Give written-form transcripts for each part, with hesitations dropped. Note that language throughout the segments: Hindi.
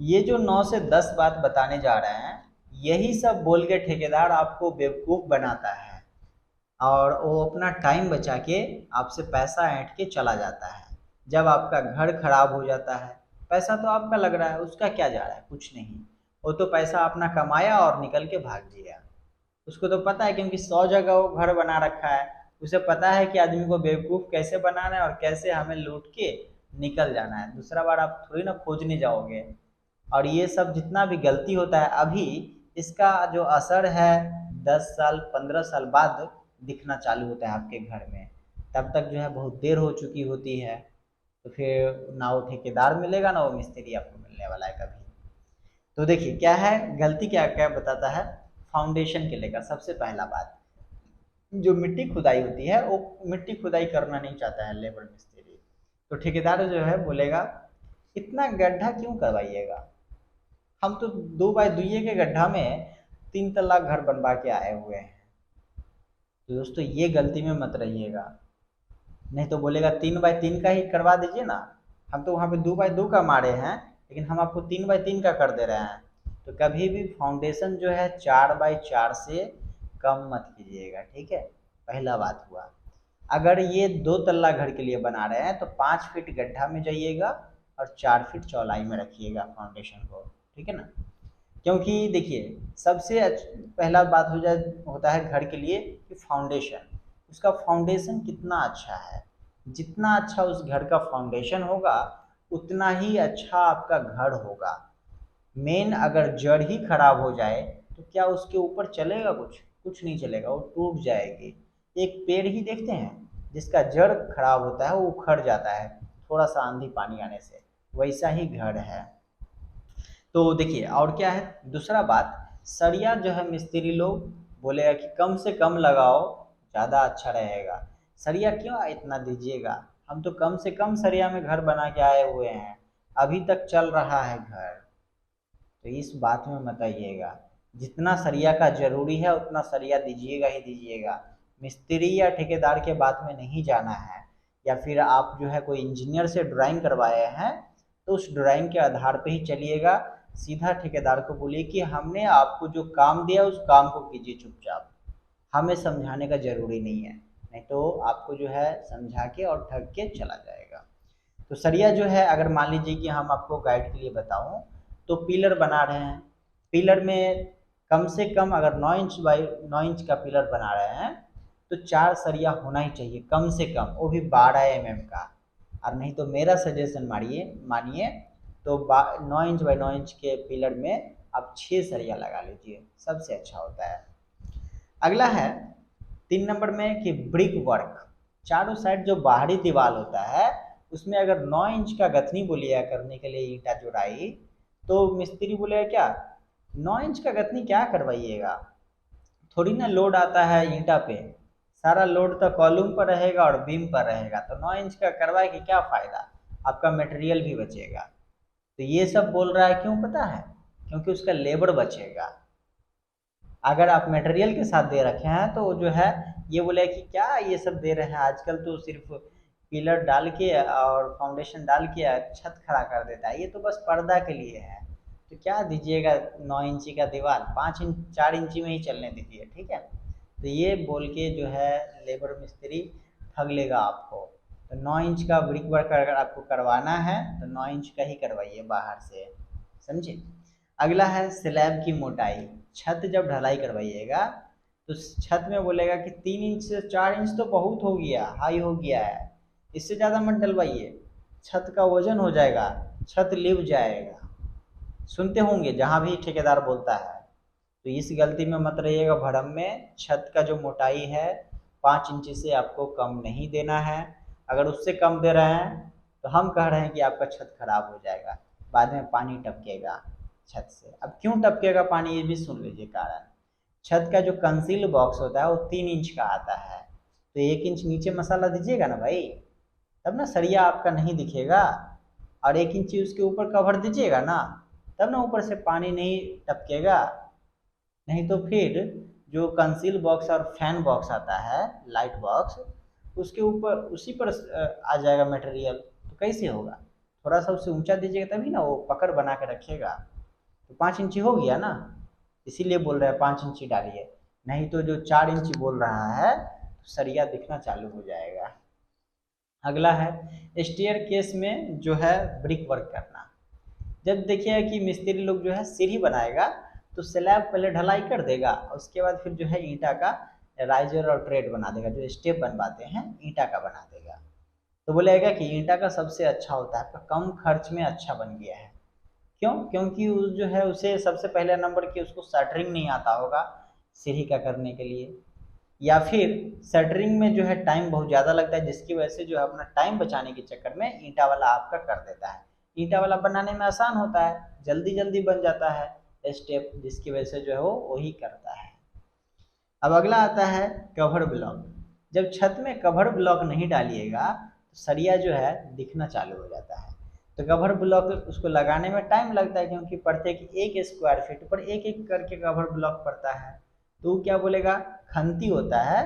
ये जो 9 से 10 बात बताने जा रहे हैं, यही सब बोल के ठेकेदार आपको बेवकूफ़ बनाता है और वो अपना टाइम बचा के आपसे पैसा ऐंठ के चला जाता है। जब आपका घर खराब हो जाता है, पैसा तो आपका लग रहा है, उसका क्या जा रहा है? कुछ नहीं। वो तो पैसा अपना कमाया और निकल के भाग गया। उसको तो पता है, क्योंकि 100 जगह वो घर बना रखा है। उसे पता है कि आदमी को बेवकूफ़ कैसे बनाना है और कैसे हमें लूट के निकल जाना है। दूसरा बार आप थोड़ी ना खोजने जाओगे। और ये सब जितना भी गलती होता है अभी, इसका जो असर है 10 साल 15 साल बाद दिखना चालू होता है आपके घर में। तब तक जो है बहुत देर हो चुकी होती है। तो फिर ना वो ठेकेदार मिलेगा, ना वो मिस्त्री आपको मिलने वाला है कभी। तो देखिए क्या है, गलती क्या क्या बताता है। फाउंडेशन के लेकर सबसे पहला बात, जो मिट्टी खुदाई होती है वो मिट्टी खुदाई करना नहीं चाहता है लेबर मिस्त्री। तो ठेकेदार जो है बोलेगा, इतना गड्ढा क्यों करवाइएगा? हम तो 2 बाई 2 के गड्ढा में 3 तल्ला घर बनवा के आए हुए हैं। तो दोस्तों ये गलती में मत रहिएगा। नहीं तो बोलेगा 3 बाई 3 का ही करवा दीजिए ना। हम तो वहाँ पे 2 बाई 2 का मारे हैं, लेकिन हम आपको 3 बाई 3 का कर दे रहे हैं। तो कभी भी फाउंडेशन जो है 4 बाई 4 से कम मत कीजिएगा, ठीक है। पहला बात हुआ। अगर ये 2 तल्ला घर के लिए बना रहे हैं तो 5 फीट गड्ढा में जाइएगा और 4 फीट चौड़ाई में रखिएगा फाउंडेशन को, ठीक है ना। क्योंकि देखिए सबसे पहला बात होता है घर के लिए कि फाउंडेशन, उसका फाउंडेशन कितना अच्छा है। जितना अच्छा उस घर का फाउंडेशन होगा, उतना ही अच्छा आपका घर होगा। मेन अगर जड़ ही खराब हो जाए तो क्या उसके ऊपर चलेगा? कुछ कुछ नहीं चलेगा, वो टूट जाएगी। एक पेड़ ही देखते हैं, जिसका जड़ खराब होता है वो उखड़ जाता है थोड़ा सा आंधी पानी आने से। वैसा ही घर है। तो देखिए और क्या है दूसरा बात, सरिया जो है मिस्त्री लोग बोलेगा कि कम से कम लगाओ, ज़्यादा अच्छा रहेगा। सरिया क्यों इतना दीजिएगा? हम तो कम से कम सरिया में घर बना के आए हुए हैं, अभी तक चल रहा है घर। तो इस बात में मत आइएगा। जितना सरिया का ज़रूरी है उतना सरिया दीजिएगा ही दीजिएगा। मिस्त्री या ठेकेदार के बात में नहीं जाना है। या फिर आप जो है कोई इंजीनियर से ड्राइंग करवाए हैं, तो उस ड्राइंग के आधार पे ही चलिएगा। सीधा ठेकेदार को बोलिए कि हमने आपको जो काम दिया उस काम को कीजिए चुपचाप, हमें समझाने का ज़रूरी नहीं है। नहीं तो आपको जो है समझा के और ठग के चला जाएगा। तो सरिया जो है, अगर मान लीजिए कि हम आपको गाइड के लिए बताऊं, तो पिलर बना रहे हैं। पिलर में कम से कम अगर 9 इंच बाई 9 इंच का पिलर बना रहे हैं तो 4 सरिया होना ही चाहिए कम से कम, वो भी 12 mm का। और नहीं तो मेरा सजेशन मानिए तो 9 इंच बाई 9 इंच के पिलर में आप 6 सरिया लगा लीजिए, सबसे अच्छा होता है। अगला है 3 नंबर में कि ब्रिक वर्क। चारों साइड जो बाहरी दीवार होता है उसमें अगर 9 इंच का गथनी बोलिएगा करने के लिए ईंटा जोड़ाई, तो मिस्त्री बोलेगा क्या 9 इंच का गथनी क्या करवाइएगा? थोड़ी ना लोड आता है ईंटा पे, सारा लोड तो कॉलम पर रहेगा और बीम पर रहेगा। तो 9 इंच का करवाए के क्या फ़ायदा, आपका मटेरियल भी बचेगा। तो ये सब बोल रहा है क्यों पता है? क्योंकि उसका लेबर बचेगा। अगर आप मटेरियल के साथ दे रखे हैं तो जो है ये बोले कि क्या ये सब दे रहे हैं, आजकल तो सिर्फ पिलर डाल के और फाउंडेशन डाल के छत खड़ा कर देता है, ये तो बस पर्दा के लिए है। तो क्या दीजिएगा 9 इंची का दीवार, 5 इंच 4 इंची में ही चलने दीजिए, ठीक है। तो ये बोल के जो है लेबर मिस्त्री ठग लेगा आपको। तो 9 इंच का ब्रिक वर्क अगर आपको करवाना है तो 9 इंच का ही करवाइए बाहर से, समझे। अगला है स्लैब की मोटाई। छत जब ढलाई करवाइएगा तो छत में बोलेगा कि 3 इंच से 4 इंच तो बहुत हो गया, हाई हो गया है, इससे ज़्यादा मत डलवाइए, छत का वजन हो जाएगा, छत लिव जाएगा। सुनते होंगे जहाँ भी ठेकेदार बोलता है। तो इस गलती में मत रहिएगा भरम में। छत का जो मोटाई है 5 इंची से आपको कम नहीं देना है। अगर उससे कम दे रहे हैं तो हम कह रहे हैं कि आपका छत खराब हो जाएगा, बाद में पानी टपकेगा छत से। अब क्यों टपकेगा पानी ये भी सुन लीजिए कारण। छत का जो कंसील बॉक्स होता है वो 3 इंच का आता है। तो 1 इंच नीचे मसाला दीजिएगा ना भाई, तब ना सरिया आपका नहीं दिखेगा। और 1 इंची उसके ऊपर कवर दीजिएगा ना, तब ना ऊपर से पानी नहीं टपकेगा। नहीं तो फिर जो कंसील बॉक्स और फैन बॉक्स आता है, लाइट बॉक्स, उसके ऊपर उसी पर आ जाएगा मटेरियल, तो कैसे होगा? थोड़ा सा उससे ऊंचा दीजिएगा तभी ना वो पकड़ बना के रखेगा। तो 5 इंची हो गया ना, इसीलिए बोल रहे हैं 5 इंची डालिए, नहीं तो जो 4 इंची बोल रहा है तो सरिया दिखना चालू हो जाएगा। अगला है स्टेयर केस में जो है ब्रिक वर्क करना। जब देखिए कि मिस्त्री लोग जो है सीढ़ी बनाएगा तो स्लैब पहले ढलाई कर देगा, उसके बाद फिर जो है ईंटा का राइजर और ट्रेड बना देगा, जो स्टेप बनवाते हैं ईंटा का बना देगा। तो बोलेगा कि ईंटा का सबसे अच्छा होता है, आपका कम खर्च में अच्छा बन गया है। क्यों? क्योंकि उस जो है उसे सबसे पहले नंबर की उसको शटरिंग नहीं आता होगा सीढ़ी का करने के लिए, या फिर शटरिंग में जो है टाइम बहुत ज़्यादा लगता है, जिसकी वजह से जो है अपना टाइम बचाने के चक्कर में ईंटा वाला आपका कर देता है। ईंटा वाला बनाने में आसान होता है, जल्दी जल्दी बन जाता है स्टेप, जिसकी वजह से जो है वो वही करता है। अब अगला आता है कवर ब्लॉक। जब छत में कवर ब्लॉक नहीं डालिएगा तो सरिया जो है दिखना चालू हो जाता है। तो कवर ब्लॉक उसको लगाने में टाइम लगता है, क्योंकि प्रत्येक 1 स्क्वायर फीट पर एक एक करके कवर ब्लॉक पड़ता है। तो वो क्या बोलेगा, खंती होता है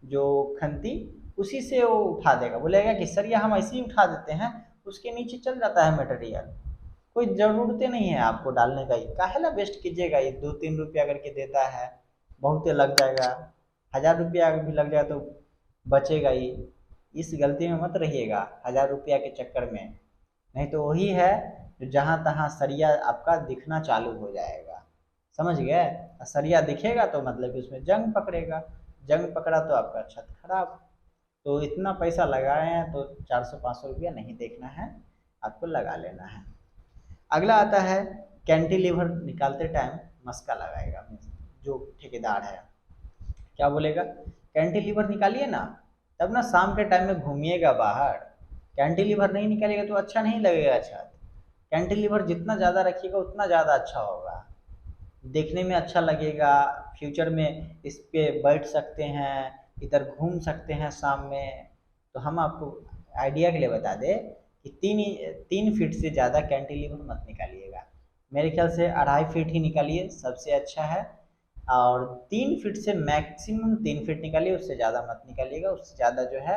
जो खंती, उसी से वो उठा देगा, बोलेगा कि सरिया हम ऐसे ही उठा देते हैं, उसके नीचे चल जाता है मटेरियल, कोई ज़रूरत नहीं है आपको डालने का, ये काहे ला वेस्ट कीजिएगा, ये 2-3 रुपया करके देता है, बहुत लग जाएगा, 1000 रुपया भी लग जाए तो बचेगा ही। इस गलती में मत रहिएगा 1000 रुपया के चक्कर में, नहीं तो वही है जो जहाँ तहाँ सरिया आपका दिखना चालू हो जाएगा। समझ गए? सरिया दिखेगा तो मतलब कि उसमें जंग पकड़ेगा, जंग पकड़ा तो आपका छत खराब। तो इतना पैसा लगाए हैं तो 400-500 रुपया नहीं देखना है, आपको लगा लेना है। अगला आता है कैंटिलीवर निकालते टाइम मस्का लगाएगा जो ठेकेदार है, क्या बोलेगा, कैंटिलीवर निकालिए ना, तब ना शाम के टाइम में घूमिएगा बाहर, कैंटिलीवर नहीं निकालिएगा तो अच्छा नहीं लगेगा छत। कैंटिलीवर जितना ज़्यादा रखिएगा उतना ज़्यादा अच्छा होगा, देखने में अच्छा लगेगा, फ्यूचर में इस पे बैठ सकते हैं, इधर घूम सकते हैं शाम में। तो हम आपको आइडिया के लिए बता दें कि 3 फीट से ज़्यादा कैंटिलीवर मत निकालिएगा, मेरे ख्याल से 2.5 फीट ही निकालिए सबसे अच्छा है, और 3 फीट से मैक्सिमम 3 फीट निकालिए, उससे ज़्यादा मत निकालिएगा, उससे ज़्यादा जो है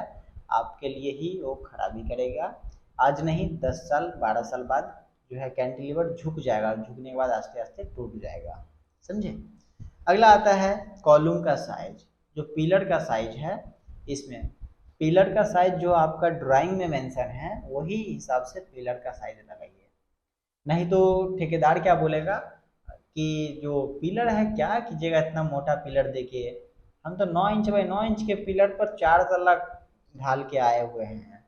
आपके लिए ही वो खराबी करेगा। आज नहीं 10 साल 12 साल बाद जो है कैंटिलीवर झुक जाएगा, झुकने के बाद आस्ते आस्ते टूट जाएगा। समझे? अगला आता है कॉलम का साइज, जो पिलर का साइज है, इसमें पिलर का साइज जो आपका ड्राइंग में मेंशन है वही हिसाब से पिलर का साइज लगाइए, नहीं तो ठेकेदार क्या बोलेगा कि जो पिलर है क्या कीजिएगा इतना मोटा पिलर देके, हम तो 9 इंच बाई 9 इंच के पिलर पर 4 तल्ला ढाल के आए हुए हैं,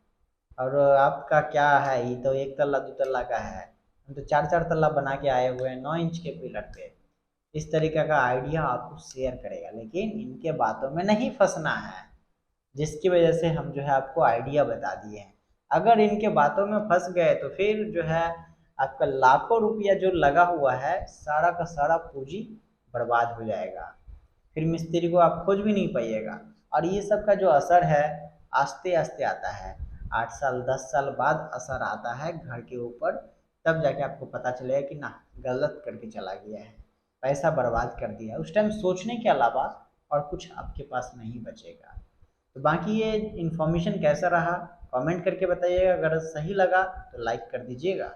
और आपका क्या है, ये तो 1 तल्ला 2 तल्ला का है, हम तो 4-4 तल्ला बना के आए हुए हैं 9 इंच के पिलर पे। इस तरीके का आइडिया आपको शेयर करेगा, लेकिन इनके बातों में नहीं फंसना है, जिसकी वजह से हम जो है आपको आइडिया बता दिए हैं। अगर इनके बातों में फंस गए तो फिर जो है आपका लाखों रुपया जो लगा हुआ है सारा का सारा पूंजी बर्बाद हो जाएगा, फिर मिस्त्री को आप खोज भी नहीं पाइएगा। और ये सब का जो असर है आस्ते आस्ते आता है, 8 साल 10 साल बाद असर आता है घर के ऊपर, तब जाके आपको पता चलेगा कि ना गलत करके चला गया है, पैसा बर्बाद कर दिया, उस टाइम सोचने के अलावा और कुछ आपके पास नहीं बचेगा। तो बाकी ये इन्फॉर्मेशन कैसा रहा कमेंट करके बताइएगा, अगर सही लगा तो लाइक कर दीजिएगा।